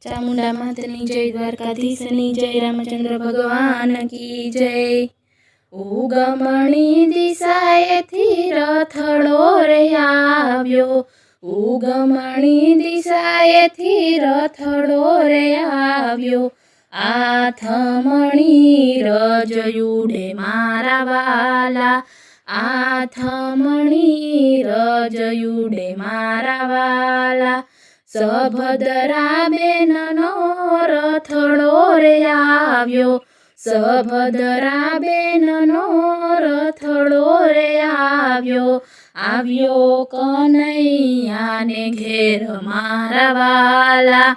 ચામુંડા માતની જય, દ્વારકાધીશની જય, રામચંદ્ર ભગવાન કી જય। ઉગમણી દિશાએથી રથડો રે આવ્યો, ઉગમણી દિશાએથી રથડો રે આવ્યો। આથમણી રજયુડે મારા વાલા, આથમણી રજયુડે મારા વાલા। સભદ્રા બેનનો રથડો રે આવ્યો, સભદ્રા બેનનો રથડો રે આવ્યો। આવ્યો કનૈયાને ઘેર મારા વાલા,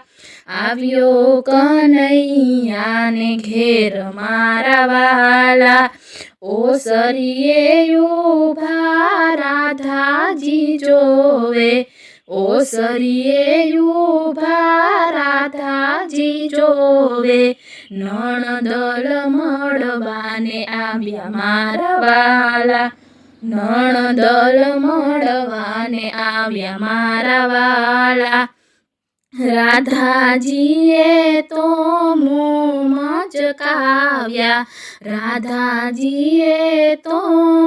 આવ્યો કનૈયાને ઘેર મારા વાલા। ઓસરીએ ઊભા રાધાજી જોવે, ઓસરીએ ઊભા રાધાજી જોવે। નણદલ મળવાને આવ્યા મારા વાલા, નણદલ મળવાને આવ્યા મારા વાલા। રાધાજીએ તો મોં મચકાવ્યા, રાધાજીએ તો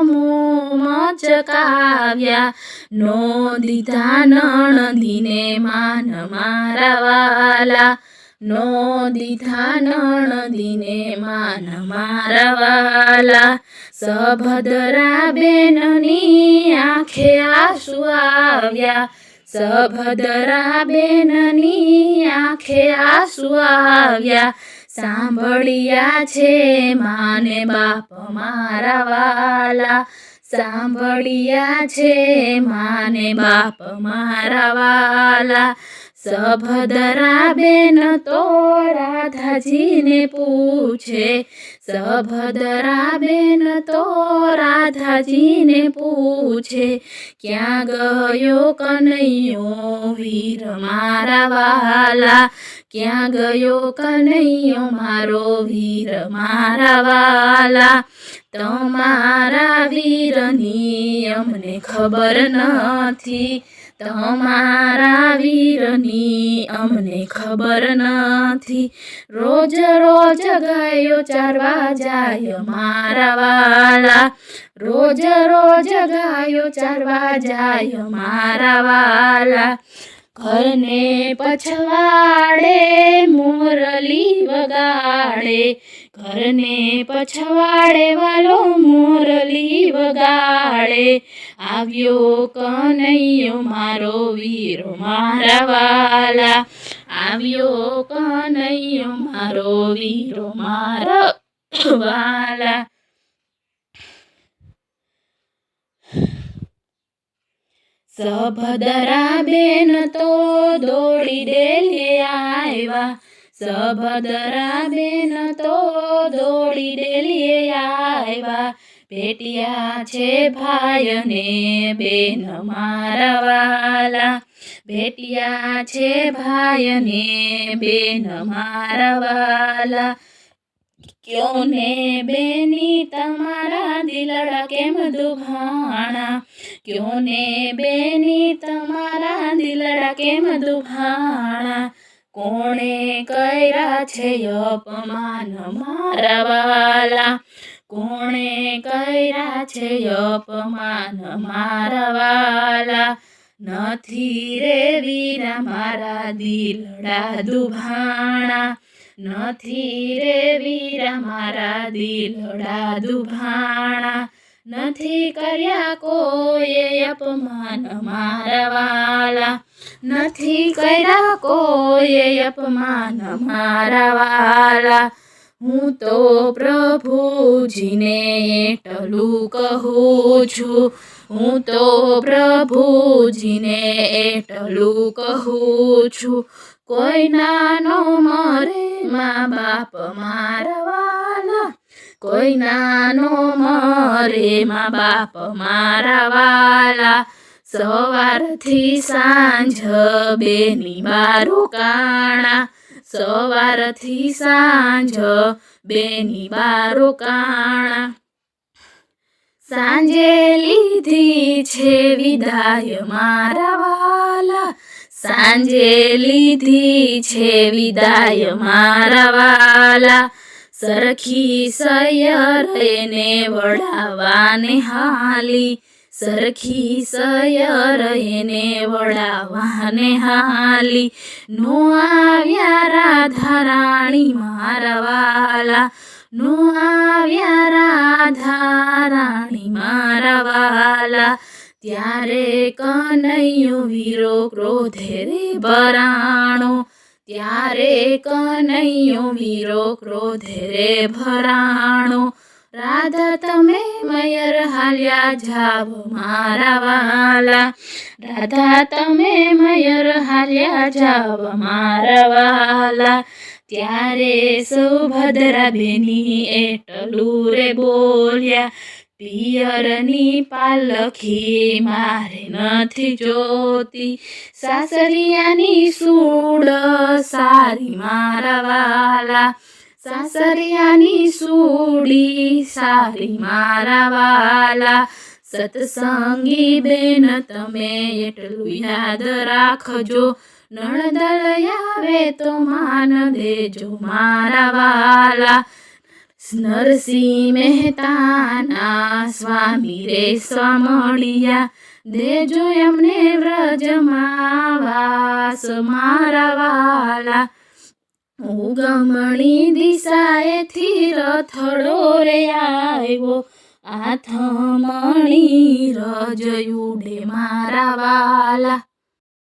મોં મચકાવ્યા। નો દીધા નણંદીને માન મારા વાલા, નો દીધા નણંદીને માન મારા વાલા। સભદ્રા બેનની આંખે આંસુ આવ્યા, સભદ્રા બેનની આંખે આંસુ આવ્યા। સાંભળ્યા છે માને બાપ મારા વાલા, સાંભળ્યા છે માને બાપ મારા વાલા। સભદ્રા બેન તો રાધાજીને પૂછે, સભદ્રા બેન તો રાધાજીને પૂછે। ક્યાં ગયો કનૈયો વીર મારા વાલા, ક્યાં ગયો કનૈયો મારો વીર મારા વાલા। તમારા વીરની અમને ખબર નથી, તમારા વીરની અમને ખબર નથી। રોજ રોજ ગાયો ચારવા જાય મારા વાલા, રોજ રોજ ગાયો ચારવા જાય મારા વાલા। ઘરને પછવાડે મોરલી વગાડે, ઘરને પછવાડે વાલો મોરલી વગાડે। આવ્યો કનૈયો મારો વીર મારા વાલા, આવ્યો કનૈયો મારો વીર મારા વાલા। સભદ્રા બેન તો દોડી ડેલે આવ્યા, સભદ્રા બેન તો દોડી ડેલે આવ્યા। ભેટ્યા છે ભાઈને બેન મારા વાલા, ભેટ્યા છે ભાઈને બેન મારા વાલા। ક્યો ને બેની તમારા દિલડા કેમ દુભાણા, ક્યો ને બેની તમારા દિલડા કેમ દુભાણા। કોણે કર્યા છે અપમાન મારા વાલા, કોણે કર્યા છે અપમાન મારા વાલા। નથી રે વીરા મારા દિલડા દુભાણા, નથી રે વીરા મારા દિલડા દુભાણા। નથી કર્યા કોઈએ અપમાન મારા વાલા, નથી કર્યા કોઈએ અપમાન મારા વાલા। હું તો પ્રભુજીને એટલું કહું છું, હું તો પ્રભુજીને એટલું કહું છું। કોઈ નાનો મરે મા બાપ મારા વાલા, કોઈ નાનો મરે મા બાપ મારા વાલા। સવારથી સાંજ બેની બારું કાણા, સવારથી સાંજ બેની બારું કાણા। સાંજે લીધી છે વિદાય મારા વાલા, સાંજે લીધી છે વિદાય મારા વાલા, સરખી સૈયર એને વળાવાને હાલી, સરખી સૈયર એને વળાવાને હાલી. નો આવ્યા રાધા રાણી મારા વાલા, નો આવ્યા રાધા રાણી મારા વાલા. ત્યારે કનૈયો વીરો ક્રોધે રે ભરાણો, ત્યારે કનૈયો વીરો ક્રોધે રે ભરાણો. રાધા તમે મયર હાલ્યા જાવ મારા વાલા, રાધા તમે મયર હાલ્યા જાવ મારા વાલા. ત્યારે સુભદ્રા બેની એટલું રે બોલ્યા, પિયરની પાલખી મારે નથી જોતી, સાસરિયાની સૂડ સારી મારા વાલા, સાસરિયાની સૂડી સારી મારા વાલા. સત્સંગી બેન તમે એટલું યાદ રાખજો, નણદલ આવે તો માન દેજો મારા વાલા. નરસિંહ મહેતાના સ્વામી રે સ્વામળિયા, દેજો એમને વ્રજમાં વાસ મારા વાલા. ઉગમણી દિશાએથી રથડો રે આવ્યો, આથમણી રજ ઉડે મારા વાલા.